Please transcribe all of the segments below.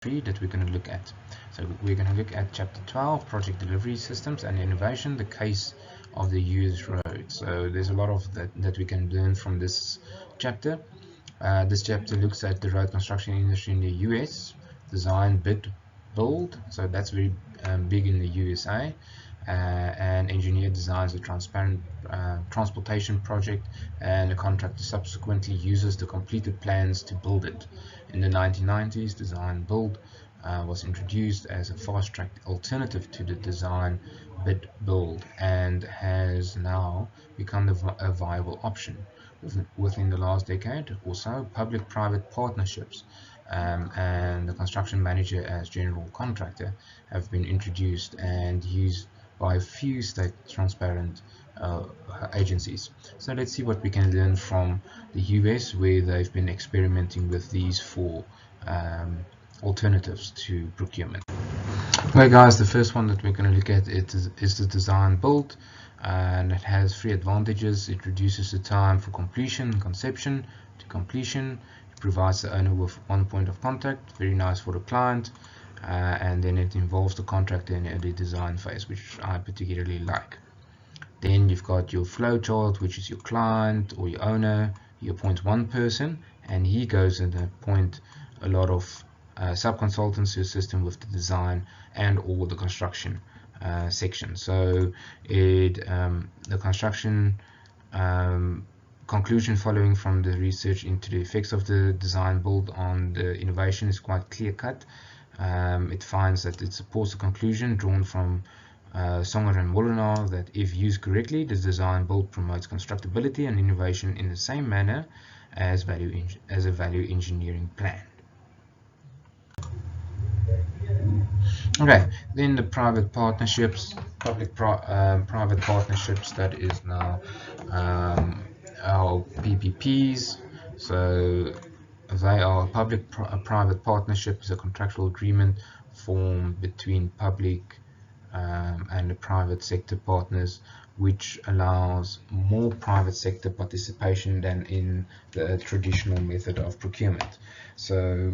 that we're going to look at. So we're going to look at chapter 12, project delivery systems and innovation, the case of the US road. So there's a lot of that we can learn from this chapter. This chapter looks at the road construction industry in the US, design, bid, build. So that's very big in the USA. And engineer designs a transparent transportation project, and the contractor subsequently uses the completed plans to build it. In the 1990s, design build was introduced as a fast-track alternative to the design bid build and has now become a viable option. Within the last decade or so, public-private partnerships and the construction manager as general contractor have been introduced and used by a few state transparent agencies. So let's see what we can learn from the US, where they've been experimenting with these four alternatives to procurement. Okay guys, the first one that we're going to look at is the design build, and it has three advantages. It reduces the time for completion, conception to completion. It provides the owner with one point of contact, very nice for the client. And then it involves the contractor in the design phase, which I particularly like. Then you've got your flow chart, which is your client or your owner. You appoint one person, and he goes and appoint a lot of sub-consultants to assist him with the design and all the construction section. So the construction conclusion following from the research into the effects of the design build on the innovation is quite clear-cut. It finds that it supports the conclusion drawn from Songer and Molinar that if used correctly, the design build promotes constructability and innovation in the same manner as a value engineering plan. Okay, then the private partnerships, public-private partnerships, that is now our PPPs. So they are public-private partnership is a contractual agreement formed between public and the private sector partners, which allows more private sector participation than in the traditional method of procurement. So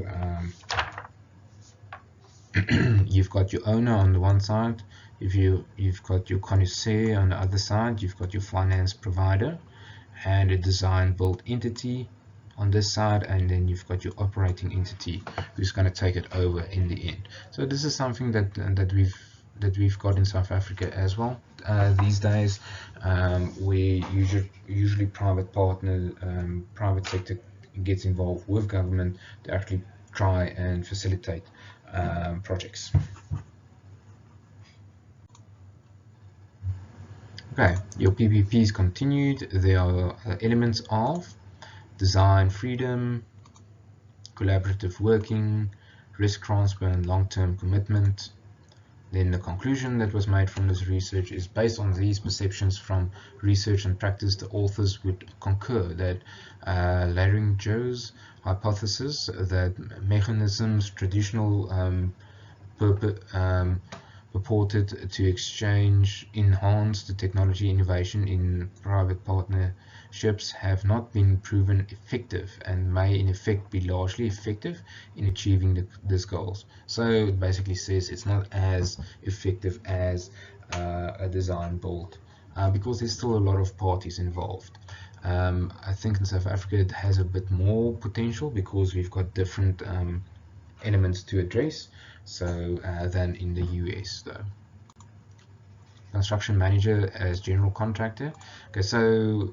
you've got your owner on the one side, you've got your connoisseur on the other side, you've got your finance provider and a design build entity on this side, and then you've got your operating entity who's going to take it over in the end. So this is something that we've got in South Africa as well these days, where usually private sector gets involved with government to actually try and facilitate projects. Okay, your PPPs continued. There are elements of design freedom, collaborative working, risk transfer and long-term commitment. Then the conclusion that was made from this research is based on these perceptions from research and practice, the authors would concur that Laring-Joe's hypothesis that mechanisms traditional purported to exchange enhance the technology innovation in private partnerships have not been proven effective and may in effect be largely effective in achieving these goals. So it basically says it's not as effective as a design build because there's still a lot of parties involved. I think in South Africa it has a bit more potential because we've got different elements to address than in the US though. Construction manager as general contractor. Okay, so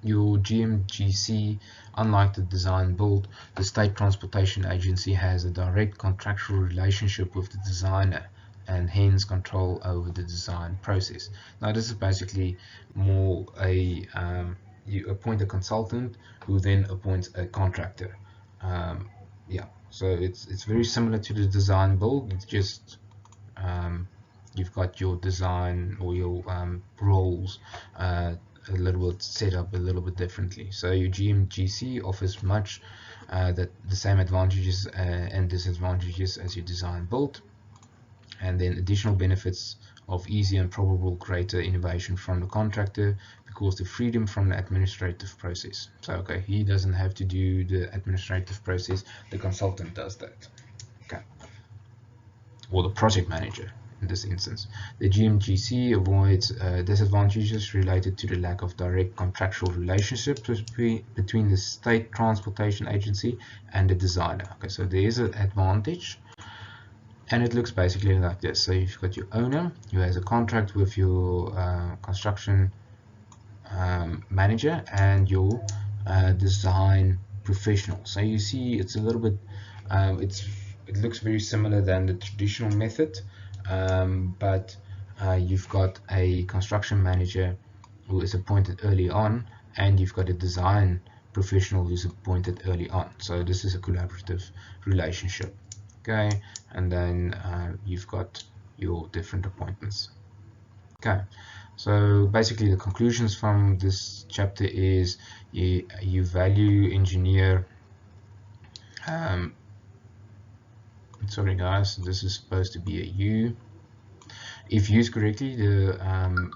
your GMGC, unlike the design build, the state transportation agency has a direct contractual relationship with the designer and hence control over the design process. Now this is basically more a you appoint a consultant who then appoints a contractor. Yeah, so it's very similar to the design build. It's just you've got your design or your roles a little bit set up a little bit differently. So your GMGC offers much the same advantages and disadvantages as your design build, and then additional benefits of easy and probable greater innovation from the contractor, because the freedom from the administrative process. So okay, he doesn't have to do the administrative process, the consultant does that. Okay, or the project manager in this instance. The GMGC avoids disadvantages related to the lack of direct contractual relationships between the state transportation agency and the designer. Okay, so there is an advantage, and it looks basically like this. So you've got your owner who has a contract with your construction manager and your design professional. So you see it's a little bit it looks very similar than the traditional method, but you've got a construction manager who is appointed early on, and you've got a design professional who's appointed early on. So this is a collaborative relationship. Okay, and then you've got your different appointments. Okay, so basically the conclusions from this chapter is you value engineer. Sorry guys, this is supposed to be a U. If used correctly, the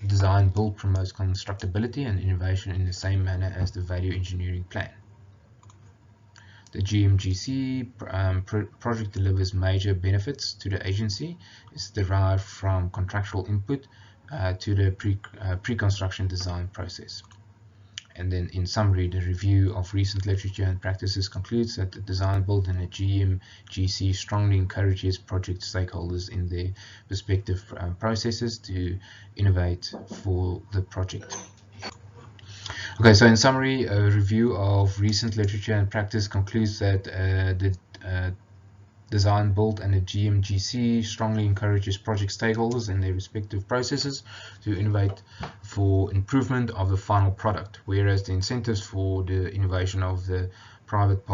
design build promotes constructability and innovation in the same manner as the value engineering plan. The GMGC project delivers major benefits to the agency. It's derived from contractual input to the pre-construction design process. And then in summary, the review of recent literature and practices concludes that the design build and the GMGC strongly encourages project stakeholders in their respective processes to innovate for the project. Okay, so in summary, a review of recent literature and practice concludes that the design build and the GMGC strongly encourages project stakeholders in their respective processes to innovate for improvement of the final product, whereas the incentives for the innovation of the private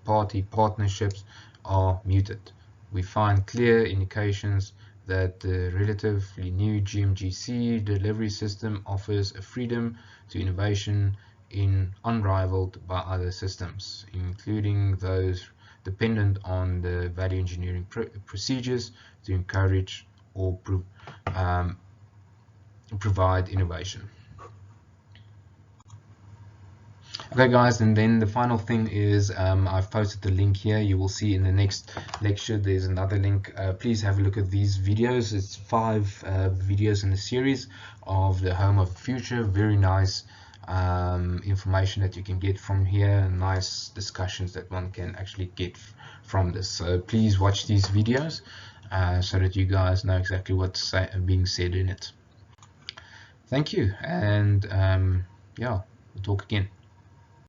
party partnerships are muted. We find clear indications that the relatively new GMGC delivery system offers a freedom to innovation unrivaled by other systems, including those dependent on the value engineering procedures to encourage or provide innovation. Okay guys, and then the final thing is I've posted the link here. You will see in the next lecture there's another link. Please have a look at these videos. It's 5 videos in the series of the Home of the Future. Very nice information that you can get from here, nice discussions that one can actually get from this. So please watch these videos so that you guys know exactly what's being said in it. Thank you, and yeah, we'll talk again.